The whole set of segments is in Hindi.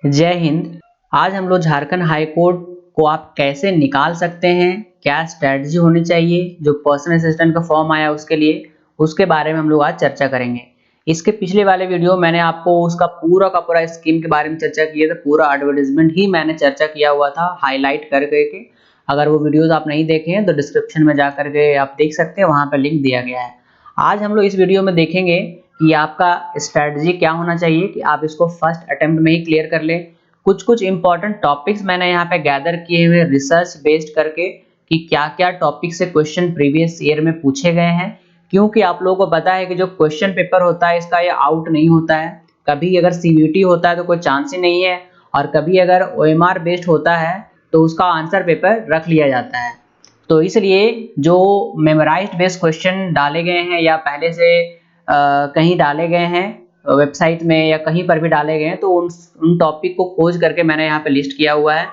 जय हिंद। आज हम लोग झारखंड हाई कोर्ट को आप कैसे निकाल सकते हैं, क्या स्ट्रेटजी होनी चाहिए, जो पर्सनल असिस्टेंट का फॉर्म आया उसके लिए, उसके बारे में हम लोग आज चर्चा करेंगे। इसके पिछले वाले वीडियो मैंने आपको उसका पूरा का पूरा स्कीम के बारे में चर्चा की है, तो पूरा एडवर्टाइजमेंट ही मैंने चर्चा किया हुआ था हाईलाइट कर करके। अगर वो वीडियोस आप नहीं देखे हैं तो डिस्क्रिप्शन में जा करके आप देख सकते हैं, वहाँ पर लिंक दिया गया है। आज हम लोग इस वीडियो में देखेंगे कि आपका स्ट्रेटजी क्या होना चाहिए कि आप इसको फर्स्ट अटेम्प्ट में ही क्लियर कर लें। कुछ इंपॉर्टेंट टॉपिक्स मैंने यहाँ पे गैदर किए हुए रिसर्च बेस्ड करके कि क्या क्या टॉपिक से क्वेश्चन प्रीवियस ईयर में पूछे गए हैं, क्योंकि आप लोगों को पता है कि जो क्वेश्चन पेपर होता है इसका ये आउट नहीं होता है। कभी अगर सीयूईटी होता है तो कोई चांस ही नहीं है, और कभी अगर ओएमआर बेस्ड होता है तो उसका आंसर पेपर रख लिया जाता है। तो इसलिए जो मेमोराइज्ड बेस्ड क्वेश्चन डाले गए हैं या पहले से कहीं डाले गए हैं वेबसाइट में या कहीं पर भी डाले गए हैं, तो उन टॉपिक को खोज करके मैंने यहाँ पे लिस्ट किया हुआ है,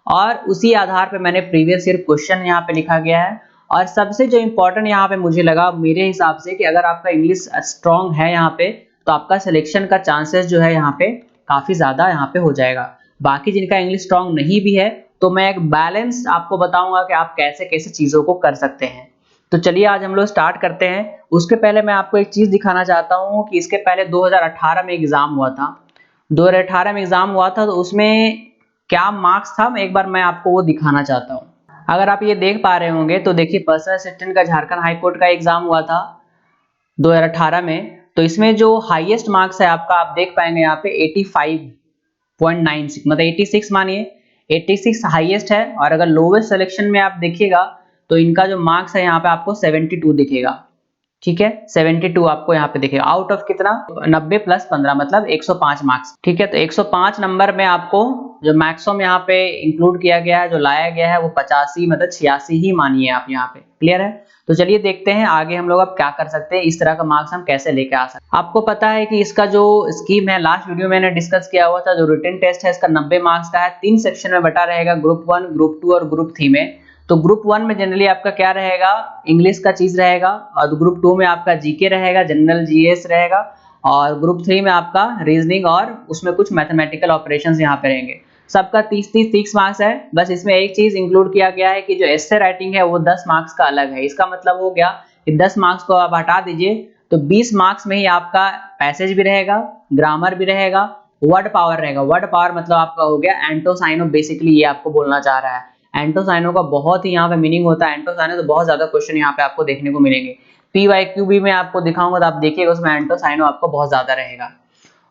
और उसी आधार पे मैंने प्रीवियस ईयर क्वेश्चन यहाँ पे लिखा गया है। और सबसे जो इम्पोर्टेंट यहाँ पे मुझे लगा मेरे हिसाब से कि अगर आपका इंग्लिश स्ट्रॉन्ग है यहाँ पे, तो आपका सिलेक्शन का चांसेस जो है यहाँ पे काफी ज्यादा यहाँ पे हो जाएगा। बाकी जिनका इंग्लिश स्ट्रॉन्ग नहीं भी है, तो मैं एक बैलेंस आपको बताऊंगा कि आप कैसे कैसे चीजों को कर सकते हैं। तो चलिए आज हम लोग स्टार्ट करते हैं। उसके पहले मैं आपको एक चीज दिखाना चाहता हूँ कि इसके पहले 2018 में एग्जाम हुआ था। 2018 में एग्जाम हुआ था, तो उसमें क्या मार्क्स था, एक बार मैं आपको वो दिखाना चाहता हूँ। अगर आप ये देख पा रहे होंगे तो देखिए, पर्सनल असिस्टेंट का झारखंड हाई कोर्ट का एग्जाम हुआ था 2018 में। तो इसमें जो हाईएस्ट मार्क्स है आपका, आप देख पाएंगे यहाँ पे 85.96, मतलब 86 मानिए, 86 हाईएस्ट है। और अगर लोवेस्ट सिलेक्शन में आप देखिएगा तो इनका जो मार्क्स है यहाँ पे आपको 72 दिखेगा। ठीक है, 72 आपको यहाँ पे दिखेगा। आउट ऑफ कितना, 90 प्लस 15 मतलब 105 मार्क्स। ठीक है, तो 105 नंबर में आपको जो मैक्सिमम यहाँ पे इंक्लूड किया गया है, जो लाया गया है वो 85 मतलब 86 ही मानिए आप यहाँ पे। क्लियर है? तो चलिए देखते हैं आगे हम लोग अब क्या कर सकते हैं, इस तरह का मार्क्स हम कैसे लेके आ सकते हैं। आपको पता है कि इसका जो स्कीम है लास्ट वीडियो में मैंने डिस्कस किया हुआ था, जो रिटन टेस्ट है इसका 90 मार्क्स का है। 3 सेक्शन में बटा रहेगा, ग्रुप 1, ग्रुप 2 और ग्रुप 3 में। तो ग्रुप 1 में जनरली आपका क्या रहेगा, इंग्लिश का चीज रहेगा, और ग्रुप 2 में आपका जीके रहेगा, जनरल जीएस रहेगा, और ग्रुप 3 में आपका रीजनिंग और उसमें कुछ मैथमेटिकल ऑपरेशंस यहाँ पे रहेंगे। सबका 30-30 मार्क्स है। बस इसमें एक चीज इंक्लूड किया गया है कि जो एस्से राइटिंग है वो 10 मार्क्स का अलग है। इसका मतलब हो गया कि 10 मार्क्स को आप हटा दीजिए तो 20 मार्क्स में ही आपका पैसेज भी रहेगा, ग्रामर भी रहेगा, वर्ड पावर रहेगा। वर्ड पावर मतलब आपका हो गया एंटोसाइनो, बेसिकली ये आपको बोलना चाह रहा है। एंटोसाइनो का बहुत ही यहाँ पे मीनिंग होता है। एंटोसाइनो तो बहुत ज्यादा क्वेश्चन यहाँ पे आपको देखने को मिलेंगे। पीवाईक्यू में आपको दिखाऊंगा तो आप देखिएगा उसमें एंटोसाइनो आपको बहुत ज्यादा रहेगा।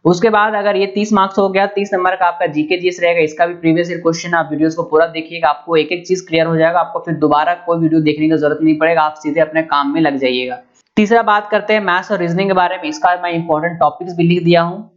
उसके बाद अगर ये 30 मार्क्स हो गया, 30 नंबर का आपका जीके जीएस रहेगा। इसका भी प्रीवियस ईयर क्वेश्चन, आप वीडियोस को पूरा देखिएगा, आपको एक एक चीज क्लियर हो जाएगा। आपको फिर दोबारा कोई वीडियो देखने की जरूरत नहीं पड़ेगा, आप सीधे अपने काम में लग जाइएगा। तीसरा बात करते हैं मैथ्स और रीजनिंग के बारे में। इसका मैं इंपॉर्टेंट टॉपिक्स भी लिख दिया हूँ।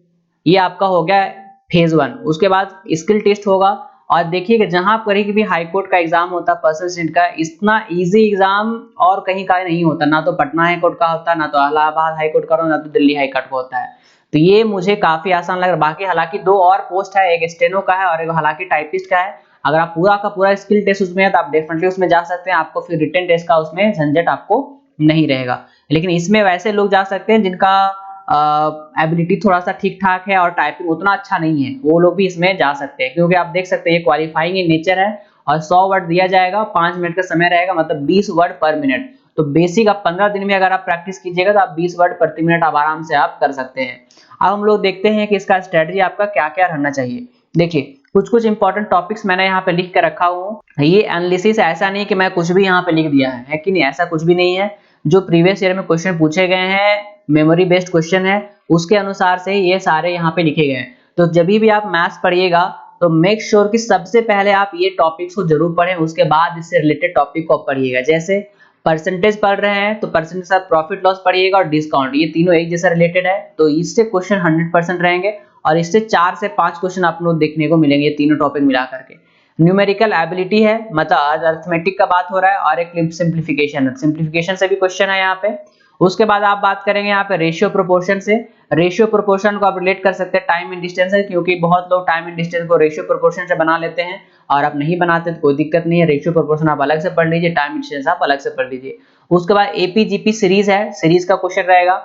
ये आपका हो गया फेज 1। उसके बाद स्किल टेस्ट होगा। और देखिए जहां पर भी हाई कोर्ट का एग्जाम होता है पर्सनल असिस्टेंट का, इतना इजी एग्जाम और कहीं का नहीं होता। ना तो पटना हाई कोर्ट का होता है, ना तो इलाहाबाद हाई कोर्ट का होता है, ना तो दिल्ली हाई कोर्ट का होता है। तो ये मुझे काफी आसान लग रहा है। बाकी हालांकि 2 और पोस्ट है, एक स्टेनो का है और एक हालांकि टाइपिस्ट का है। अगर आप पूरा का पूरा स्किल टेस्ट उसमें है तो आप डेफिनेटली उसमें जा सकते हैं। आपको फिर रिटन टेस्ट का उसमें झंझट आपको नहीं रहेगा। लेकिन इसमें वैसे लोग जा सकते हैं जिनका एबिलिटी थोड़ा सा ठीक ठाक है और टाइपिंग उतना अच्छा नहीं है, वो लोग भी इसमें जा सकते हैं। क्योंकि आप देख सकते हैं ये क्वालिफाइंग इन नेचर है और 100 वर्ड दिया जाएगा, 5 मिनट का समय रहेगा, मतलब 20 वर्ड पर मिनट। तो बेसिक आप 15 दिन में अगर आप प्रैक्टिस कीजिएगा तो आप 20 वर्ड प्रति मिनट आप आराम से आप कर सकते हैं। अब हम लोग देखते हैं कि इसका स्ट्रेटजी आपका क्या क्या रहना चाहिए। देखिए कुछ इंपॉर्टेंट टॉपिक्स मैंने यहाँ पे लिख के रखा हूँ। ये एनालिसिस ऐसा नहीं कि मैं कुछ भी यहाँ पे लिख दिया है कि नहीं, ऐसा कुछ भी नहीं है। जो प्रीवियस ईयर में क्वेश्चन पूछे गए हैं, मेमोरी बेस्ड क्वेश्चन है, उसके अनुसार से ये सारे यहाँ पे लिखे गए हैं। तो जब भी आप मैथ्स पढ़िएगा तो मेक श्योर कि सबसे पहले आप ये टॉपिक्स को जरूर पढ़ें, उसके बाद इससे रिलेटेड टॉपिक को पढ़िएगा। जैसे परसेंटेज पढ़ रहे हैं तो परसेंटेज साथ प्रॉफिट लॉस पढ़िएगा और डिस्काउंट, ये तीनों एक जैसा रिलेटेड है, तो इससे क्वेश्चन 100% रहेंगे। और इससे 4 से 5 क्वेश्चन आप लोग देखने को मिलेंगे, ये तीनों टॉपिक मिला करके। न्यूमेरिकल एबिलिटी है, मतलब अरिथमेटिक का बात हो रहा है, और एक सिंप्लीफिकेशन से भी क्वेश्चन है यहाँ पे। उसके बाद आप बात करेंगे यहाँ पे रेशियो प्रोपोर्शन से। रेशियो प्रोपोर्शन को आप रिलेट कर सकते हैं टाइम एंड डिस्टेंस से, क्योंकि बहुत लोग टाइम एंड डिस्टेंस को रेशियो प्रोपोर्शन से बना लेते हैं, और आप नहीं बनाते तो कोई दिक्कत नहीं है। रेशियो प्रोपोर्शन आप अलग से पढ़ लीजिए, टाइम एंड डिस्टेंस आप अलग से पढ़ लीजिए। उसके बाद एपीजीपी सीरीज है, सीरीज का क्वेश्चन रहेगा।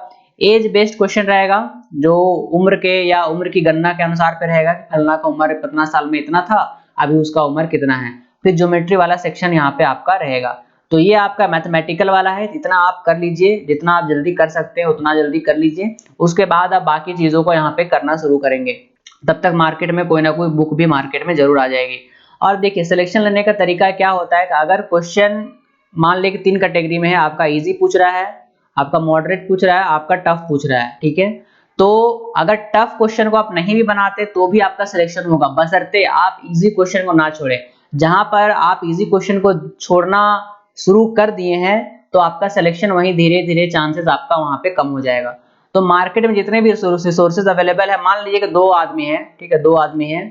एज बेस्ड क्वेश्चन रहेगा, जो उम्र के या उम्र की गणना के अनुसार पे रहेगा कि फलना का उम्र कितना साल में इतना था, अभी उसका उम्र कितना है। फिर ज्योमेट्री वाला सेक्शन यहाँ पे आपका रहेगा। तो ये आपका मैथमेटिकल वाला है, इतना आप कर लीजिए, जितना आप जल्दी कर सकते हैं उतना जल्दी कर लीजिए। उसके बाद आप बाकी चीजों को यहाँ पे करना शुरू करेंगे, तब तक मार्केट में कोई ना कोई बुक भी मार्केट में जरूर आ जाएगी। और देखिए सिलेक्शन लेने का तरीका क्या होता है कि अगर क्वेश्चन मान ले कि 3 कैटेगरी में है, आपका इजी पूछ रहा है, आपका मॉडरेट पूछ रहा है, आपका टफ पूछ रहा है, ठीक है। तो अगर टफ क्वेश्चन को आप नहीं भी बनाते तो भी आपका सिलेक्शन होगा, बशर्ते आप इजी क्वेश्चन को ना छोड़े। जहां पर आप इजी क्वेश्चन को छोड़ना शुरू कर दिए हैं तो आपका सिलेक्शन वहीं धीरे धीरे चांसेस आपका वहां पे कम हो जाएगा। तो मार्केट में जितने भी रिसोर्सेज अवेलेबल है, मान लीजिए कि 2 आदमी है, ठीक है, 2 आदमी है,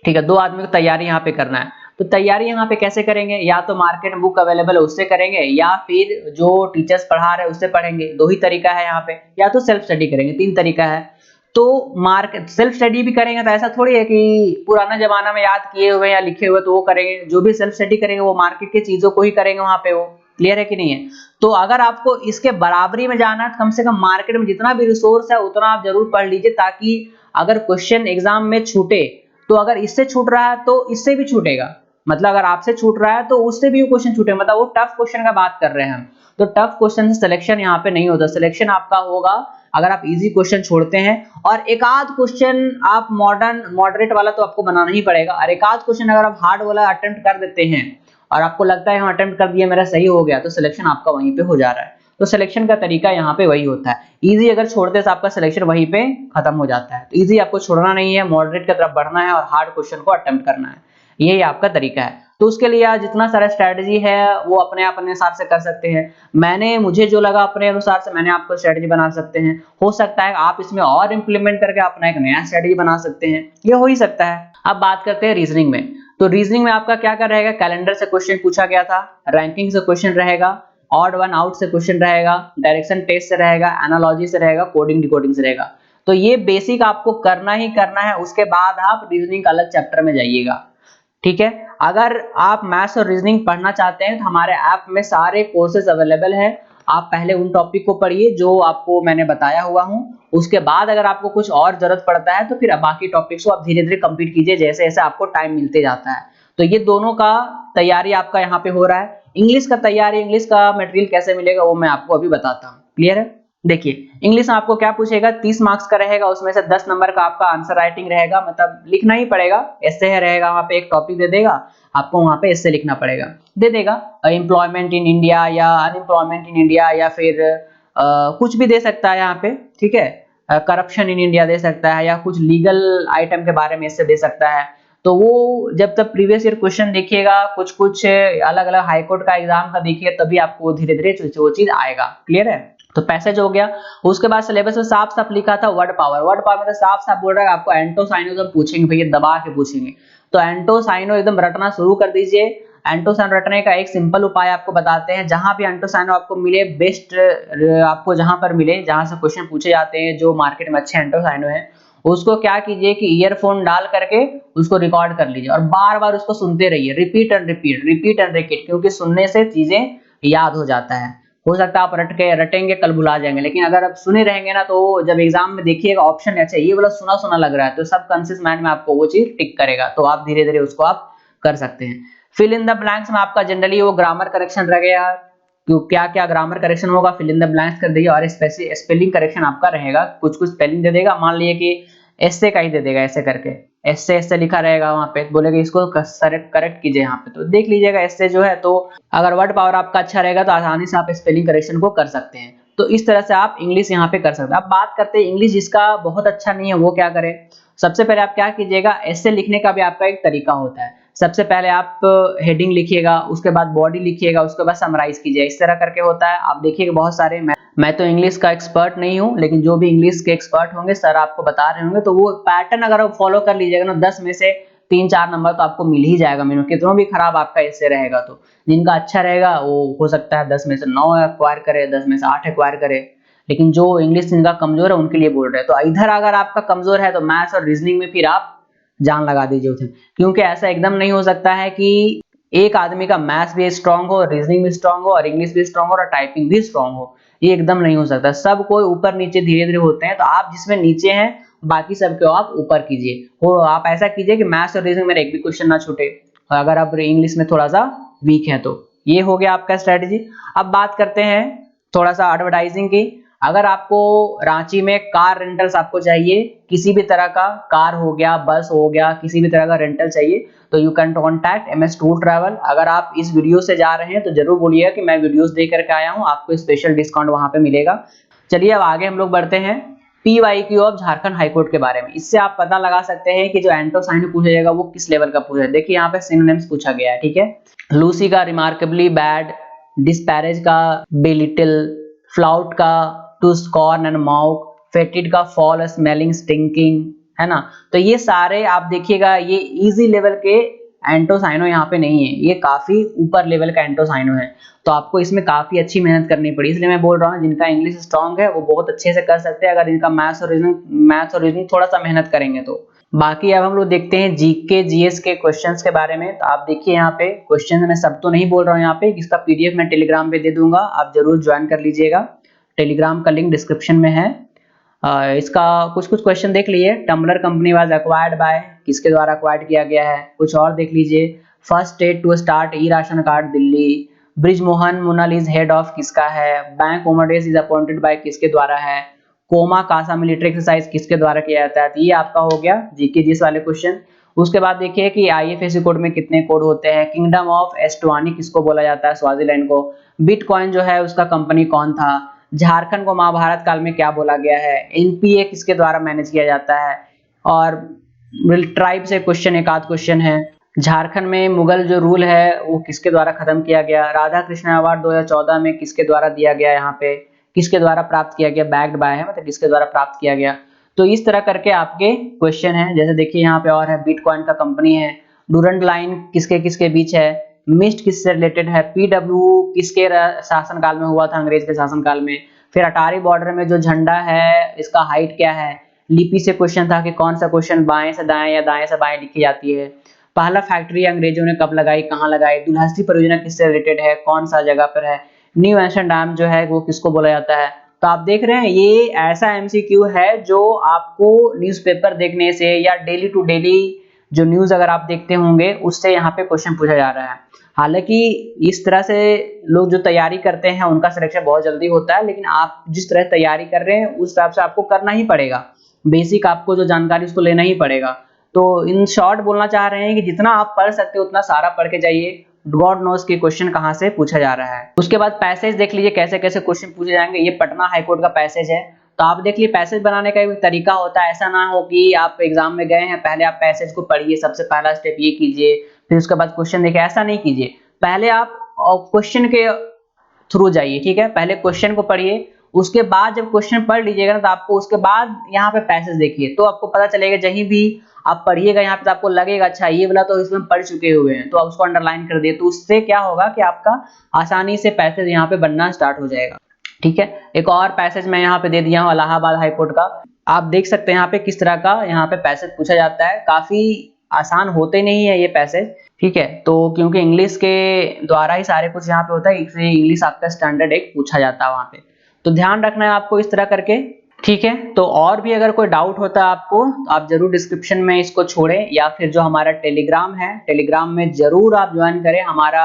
ठीक है, 2 आदमी को तैयारी यहाँ पे करना है। तो तैयारी यहाँ पे कैसे करेंगे, या तो मार्केट में बुक अवेलेबल है उससे करेंगे, या फिर जो टीचर्स पढ़ा रहे हैं उससे पढ़ेंगे। 2 ही तरीका है यहाँ पे, या तो सेल्फ स्टडी करेंगे, 3 तरीका है। तो मार्केट सेल्फ स्टडी भी करेंगे तो ऐसा थोड़ी है कि पुराना जमाना में याद किए हुए या लिखे हुए तो वो करेंगे। जो भी सेल्फ स्टडी करेंगे वो मार्केट की चीजों को ही करेंगे वहां पे, वो क्लियर है कि नहीं है। तो अगर आपको इसके बराबरी में जाना है, कम से कम मार्केट में जितना भी रिसोर्स है उतना आप जरूर पढ़ लीजिए, ताकि अगर क्वेश्चन एग्जाम में छूटे तो अगर इससे छूट रहा है तो इससे भी छूटेगा, मतलब अगर आपसे छूट रहा है तो उससे भी वो क्वेश्चन छूटेगा, मतलब वो टफ क्वेश्चन का बात कर रहे हैं हम। तो टफ क्वेश्चन से सिलेक्शन यहाँ पे नहीं होता, सिलेक्शन आपका होगा अगर आप इजी क्वेश्चन छोड़ते हैं और एक आध क्वेश्चन आप मॉडरेट वाला तो आपको बनाना ही पड़ेगा, और एक आध क्वेश्चन अगर आप हार्ड वाला अटेम्प्ट कर देते हैं और आपको लगता है हम अटेम्प्ट कर दिया मेरा सही हो गया, तो सिलेक्शन आपका वहीं पे हो जा रहा है। तो सिलेक्शन का तरीका यहाँ पे वही होता है, इजी अगर छोड़ते हैं तो आपका सिलेक्शन वहीं पे खत्म हो जाता है। तो इजी आपको छोड़ना नहीं है, मॉडरेट की तरफ बढ़ना है और हार्ड क्वेश्चन को अटेम्प्ट करना है, यही आपका तरीका है। तो उसके लिए आज जितना सारा स्ट्रेटजी है वो अपने हिसाब से कर सकते हैं। मुझे जो लगा अपने अनुसार से मैंने आपको स्ट्रेटजी बना सकते हैं। हो सकता है आप इसमें और इंप्लीमेंट करके अपना एक नया स्ट्रेटजी बना सकते हैं, ये हो ही सकता है। अब बात करते हैं रीजनिंग में। तो रीजनिंग में आपका क्या रहेगा, कैलेंडर से क्वेश्चन पूछा गया था, रैंकिंग से क्वेश्चन रहेगा, ऑड वन आउट से क्वेश्चन रहेगा, डायरेक्शन टेस्ट से रहेगा, एनालॉजी से रहेगा, कोडिंग डिकोडिंग से रहेगा। तो ये बेसिक आपको करना ही करना है, उसके बाद आप रीजनिंग अलग चैप्टर में जाइएगा, ठीक है। अगर आप मैथ्स और रीजनिंग पढ़ना चाहते हैं तो हमारे ऐप में सारे कोर्सेज अवेलेबल है। आप पहले उन टॉपिक को पढ़िए जो आपको मैंने बताया हुआ हूं, उसके बाद अगर आपको कुछ और जरूरत पड़ता है तो फिर बाकी टॉपिक्स को आप धीरे धीरे कंप्लीट कीजिए जैसे जैसे आपको टाइम मिलते जाता है। तो ये दोनों का तैयारी आपका यहाँ पे हो रहा है। इंग्लिश का तैयारी, इंग्लिश का मटेरियल कैसे मिलेगा वो मैं आपको अभी बताता हूँ, क्लियर है। देखिए इंग्लिश में आपको क्या पूछेगा, 30 मार्क्स का रहेगा, उसमें से 10 नंबर का आपका आंसर राइटिंग रहेगा, मतलब लिखना ही पड़ेगा, ऐसे रहेगा, वहां पे एक टॉपिक दे देगा आपको, वहां पे ऐसे लिखना पड़ेगा, दे देगा एम्प्लॉयमेंट इन इंडिया या अनएम्प्लॉयमेंट इन इंडिया, या फिर कुछ भी दे सकता है यहाँ पे, ठीक है, करप्शन इन इंडिया दे सकता है, या कुछ लीगल आइटम के बारे में इससे दे सकता है। तो वो जब तक प्रीवियस ईयर क्वेश्चन देखिएगा, कुछ कुछ अलग अलग हाईकोर्ट का एग्जाम का देखिए, तभी आपको धीरे धीरे वो चीज आएगा, क्लियर है। तो पैसेज हो गया। उसके बाद सिलेबस में साफ साफ लिखा था वर्ड पावर, वर्ड पावर में तो साफ साफ बोल रहा है आपको एंटो साइनो जब पूछेंगे भैया दबा के पूछेंगे, तो एंटो साइनो एकदम रटना शुरू कर दीजिए। एंटो साइनो रटने का एक सिंपल उपाय आपको बताते हैं, जहां भी एंटो साइनो आपको मिले, बेस्ट आपको जहां पर मिले, जहां से क्वेश्चन पूछे जाते हैं, जो मार्केट में अच्छे एंटो साइनो है, उसको क्या कीजिए कि ईयरफोन डाल करके उसको रिकॉर्ड कर लीजिए और बार बार उसको सुनते रहिए, repeat and repeat, repeat and repeat, क्योंकि सुनने से चीजें याद हो जाता है। हो सकता है आप रटेंगे कल भुला जाएंगे, लेकिन अगर आप सुने रहेंगे ना तो जब एग्जाम में देखिएगा ऑप्शन, अच्छा ये वाला सुना सुना लग रहा है, तो सब कॉन्शियस माइंड में आपको वो चीज टिक करेगा, तो आप धीरे धीरे उसको आप कर सकते हैं। फिल इन द ब्लैंक्स में आपका जनरली वो ग्रामर करेक्शन रहेगा, क्यों क्या क्या ग्रामर करेक्शन होगा, फिल इन द ब्लैंक्स कर दीजिए, और स्पेलिंग करेक्शन आपका रहेगा, कुछ कुछ स्पेलिंग दे देगा, मान लीजिए कि ऐसे का ही दे देगा, ऐसे करके ऐसे ऐसे लिखा रहेगा, वहां पे बोलेगा इसको करेक्ट कीजिए यहाँ पे, तो देख लीजिएगा ऐसे जो है। तो अगर वर्ड पावर आपका अच्छा रहेगा तो आसानी से आप स्पेलिंग करेक्शन को कर सकते हैं। तो इस तरह से आप इंग्लिश यहाँ पे कर सकते हैं। अब बात करते हैं इंग्लिश जिसका बहुत अच्छा नहीं है वो क्या करे। सबसे पहले आप क्या कीजिएगा, ऐसे लिखने का भी आपका एक तरीका होता है। सबसे पहले आप हेडिंग लिखिएगा, उसके बाद बॉडी लिखिएगा, उसके बाद समराइज कीजिए, इस तरह करके होता है। आप देखिएगा बहुत सारे, मैं तो इंग्लिश का एक्सपर्ट नहीं हूं, लेकिन जो भी इंग्लिश के एक्सपर्ट होंगे सर आपको बता रहे होंगे, तो वो पैटर्न अगर आप फॉलो कर लीजिएगा ना, 10 में से 3-4 नंबर तो आपको मिल ही जाएगा मिनिमम, कितना भी खराब आपका इससे रहेगा। तो जिनका अच्छा रहेगा वो हो सकता है 10 में से 9 एक्वायर करे, 10 में से 8 एक्वायर करे, लेकिन जो इंग्लिश जिनका कमजोर है उनके लिए बोल रहे हैं। तो इधर अगर आपका कमजोर है तो मैथ्स और रीजनिंग में फिर आप जान लगा दीजिए उसे, क्योंकि ऐसा एकदम नहीं हो सकता है कि एक आदमी का मैथ्स भी स्ट्रांग हो, रीजनिंग भी स्ट्रांग हो, और इंग्लिश भी स्ट्रांग हो, और टाइपिंग भी स्ट्रांग हो। ये एकदम नहीं हो सकता। सब कोई ऊपर नीचे धीरे धीरे होते हैं, तो आप जिसमें नीचे हैं बाकी सबको आप ऊपर कीजिए। वो आप ऐसा कीजिए कि मैथ्स और रीजनिंग में एक भी क्वेश्चन ना छूटे, और अगर आप इंग्लिश में थोड़ा सा वीक है तो। ये हो गया आपका स्ट्रेटेजी। अब बात करते हैं थोड़ा सा एडवर्टाइजिंग की। अगर आपको रांची में कार रेंटल्स आपको चाहिए, किसी भी तरह का कार हो गया, बस हो गया, किसी भी तरह का रेंटल चाहिए, तो you can contact MS tour travel. अगर आप इस वीडियो से जा रहे हैं तो जरूर बोलिएगा कि मैं वीडियोस देख करके आया हूं, आपको स्पेशल डिस्काउंट वहां पे मिलेगा। चलिए अब आगे हम लोग बढ़ते हैं PYQ ऑफ झारखंड हाईकोर्ट के बारे में। इससे आप पता लगा सकते हैं कि जो एंटोसाइन पूछा जाएगा वो किस लेवल का पूछा है। देखिए यहाँ पे सिनोनिम्स पूछा गया है, ठीक है। लूसी का रिमार्केबली बैड, डिस्पैरेज का बेलिटिल, फ्लाउट का टू स्कॉर्न एंड मॉक, फेटिड का फॉल स्मेलिंग स्टिंकिंग, है ना। तो ये सारे आप देखिएगा ये इजी लेवल के एंटोसाइनो यहाँ पे नहीं है, ये काफी ऊपर लेवल का एंटोसाइनो है। तो आपको इसमें काफी अच्छी मेहनत करनी पड़ी, इसलिए मैं बोल रहा हूँ जिनका इंग्लिश स्ट्रांग है वो बहुत अच्छे से कर सकते हैं, अगर इनका मैथ्स और रीजनिंग थोड़ा सा मेहनत करेंगे तो। बाकी अब हम लोग देखते हैं जीके जीएस के क्वेश्चंस के बारे में। तो आप देखिए यहाँ पे क्वेश्चन मैं सब तो नहीं बोल रहा हूँ यहाँ पे, इसका PDF मैं टेलीग्राम पे दे दूंगा, आप जरूर ज्वाइन कर लीजिएगा। टेलीग्राम का लिंक डिस्क्रिप्शन में है। इसका कुछ कुछ क्वेश्चन देख लीजिए। Tumblr company was acquired by, किसके द्वारा एक्वायर्ड किया गया है। कुछ और देख लीजिए। First state to start e ration card Delhi. Brijmohan मुनल इज हेड ऑफ किसका है। बैंक ओमरडेस इज अपॉइंटेड बाय किसके द्वारा है। कोमा कासा मिलिट्री एक्सरसाइज किसके द्वारा किया जाता है। तो ये आपका हो गया जीके जीएस वाले क्वेश्चन। उसके बाद देखिए कि IFSC कोड में कितने कोड होते हैं। किंगडम ऑफ एस्टवानी किसको बोला जाता है, स्वाजीलैंड को। बिटकॉइन जो है उसका कंपनी कौन था। झारखंड को महाभारत काल में क्या बोला गया है। NPA किसके द्वारा मैनेज किया जाता है। और ट्राइब से क्वेश्चन, एक आध क्वेश्चन है। झारखंड में मुगल जो रूल है वो किसके द्वारा खत्म किया गया। राधा कृष्ण अवार्ड 2014 में किसके द्वारा दिया गया, यहाँ पे किसके द्वारा प्राप्त किया गया, बैक्ड बाय है, मतलब किसके द्वारा प्राप्त किया गया। तो इस तरह करके आपके क्वेश्चन है। जैसे देखिए यहाँ पे और है, बिटकॉइन का कंपनी है। डूरंट लाइन किसके किसके बीच है। मिस्ट किससे रिलेटेड है। PW किसके शासनकाल में हुआ था, अंग्रेज के शासनकाल में। फिर अटारी बॉर्डर में जो झंडा है इसका हाइट क्या है। लिपि से क्वेश्चन था कि कौन सा क्वेश्चन बाएं से दाएं या दाएं से बाएं लिखी जाती है। पहला फैक्ट्री अंग्रेजों ने कब लगाई, कहाँ लगाई। दुल्हस्ती परियोजना किससे रिलेटेड है, कौन सा जगह पर है। न्यू एंशन डैम जो है वो किसको बोला जाता है। तो आप देख रहे हैं ये ऐसा MCQ है जो आपको न्यूज़पेपर देखने से या डेली टू डेली जो न्यूज अगर आप देखते होंगे उससे यहाँ पे क्वेश्चन पूछा जा रहा है। हालांकि इस तरह से लोग जो तैयारी करते हैं उनका सिलेक्शन बहुत जल्दी होता है, लेकिन आप जिस तरह तैयारी कर रहे हैं उस हिसाब से आपको करना ही पड़ेगा। बेसिक आपको जो जानकारी उसको लेना ही पड़ेगा। तो इन शॉर्ट बोलना चाह रहे हैं कि जितना आप पढ़ सकते हो उतना सारा पढ़ के जाइए। गॉड नोस कि क्वेश्चन कहाँ से पूछा जा रहा है। उसके बाद पैसेज देख लीजिए कैसे कैसे क्वेश्चन पूछे जाएंगे। ये पटना हाईकोर्ट का पैसेज है। तो आप देख लीजिए पैसेज बनाने का एक तरीका होता है, ऐसा ना हो कि आप एग्जाम में गए हैं पहले आप पैसेज को पढ़िए, सबसे पहला स्टेप ये कीजिए, फिर उसके बाद क्वेश्चन देखिए, ऐसा नहीं कीजिए। पहले आप क्वेश्चन के थ्रू जाइए, ठीक है। पहले क्वेश्चन को पढ़िए, उसके बाद जब क्वेश्चन पढ़ लीजिएगा ना तो आपको उसके बाद यहाँ पे पैसेज देखिए, तो आपको पता चलेगा। जहीं भी आप पढ़िएगा यहाँ पे तो आपको लगेगा अच्छा ये वाला तो इसमें पढ़ चुके हुए हैं, तो आप उसको अंडरलाइन कर दिए। तो उससे क्या होगा कि आपका आसानी से पैसेज यहाँ पे बनना स्टार्ट हो जाएगा, ठीक है। एक और पैसेज मैं यहाँ पे दे दिया हूँ इलाहाबाद हाईकोर्ट का। आप देख सकते हैं यहाँ पे किस तरह का यहाँ पे पैसेज पूछा जाता है। काफी आसान होते नहीं है ये पैसेज, ठीक है। तो क्योंकि इंग्लिश के द्वारा ही सारे कुछ यहाँ पे होता है, इसलिए इंग्लिश आपका स्टैंडर्ड एक पूछा जाता है वहाँ पे। तो ध्यान रखना है आपको इस तरह करके, ठीक है। तो और भी अगर कोई डाउट होता है आपको तो आप जरूर डिस्क्रिप्शन में इसको छोड़ें, या फिर जो हमारा टेलीग्राम है टेलीग्राम में जरूर आप ज्वाइन करें। हमारा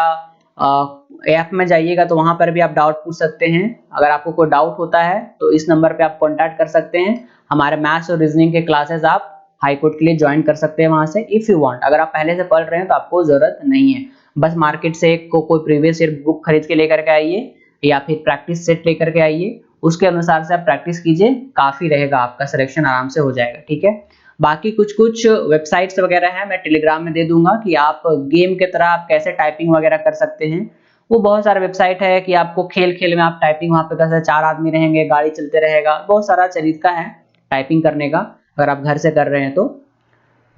ऐप में जाइएगा तो वहां पर भी आप डाउट पूछ सकते हैं। अगर आपको कोई डाउट होता है तो इस नंबर पे आप कांटेक्ट कर सकते हैं। हमारे मैथ्स और रीजनिंग के क्लासेस आप हाईकोर्ट के लिए ज्वाइन कर सकते हैं वहां से, इफ यू वांट। अगर आप पहले से पढ़ रहे हैं तो आपको जरूरत नहीं है, बस मार्केट से कोई प्रीवियस ईयर बुक खरीद के लेकर के आइए या फिर प्रैक्टिस सेट लेकर के आइए, उसके अनुसार से आप प्रैक्टिस कीजिए, काफी रहेगा, आपका सिलेक्शन आराम से हो जाएगा, ठीक है। बाकी कुछ कुछ वेबसाइट्स वगैरह है मैं टेलीग्राम में दे दूंगा कि आप गेम के तरह आप कैसे टाइपिंग वगैरह कर सकते हैं। वो बहुत सारा वेबसाइट है कि आपको खेल खेल में आप टाइपिंग वहां पे कैसे 4 आदमी रहेंगे, गाड़ी चलते रहेगा, बहुत सारा तरीका है टाइपिंग करने का अगर आप घर से कर रहे हैं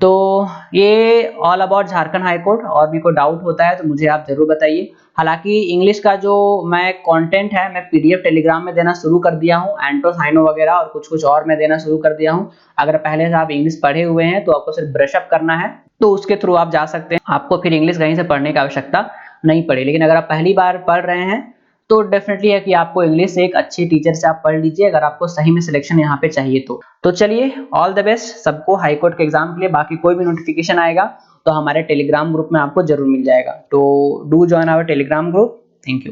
तो ये ऑल अबाउट झारखंड हाईकोर्ट। और भी कोई डाउट होता है तो मुझे आप जरूर बताइए। हालांकि इंग्लिश का जो मैं कंटेंट है मैं PDF टेलीग्राम में देना शुरू कर दिया हूँ, एंटोसाइनो वगैरह और कुछ कुछ और मैं देना शुरू कर दिया हूँ। अगर पहले से आप इंग्लिश पढ़े हुए हैं तो आपको सिर्फ ब्रश अप करना है, तो उसके थ्रू आप जा सकते हैं, आपको फिर इंग्लिश कहीं से पढ़ने की आवश्यकता नहीं पड़े। लेकिन अगर आप पहली बार पढ़ रहे हैं तो डेफिनेटली है कि आपको इंग्लिश एक अच्छी टीचर से आप पढ़ लीजिए अगर आपको सही में सिलेक्शन यहाँ पे चाहिए तो चलिए ऑल द बेस्ट सबको हाई कोर्ट के एग्जाम के लिए। बाकी कोई भी नोटिफिकेशन आएगा तो हमारे टेलीग्राम ग्रुप में आपको जरूर मिल जाएगा। तो do join our Telegram group. Thank you.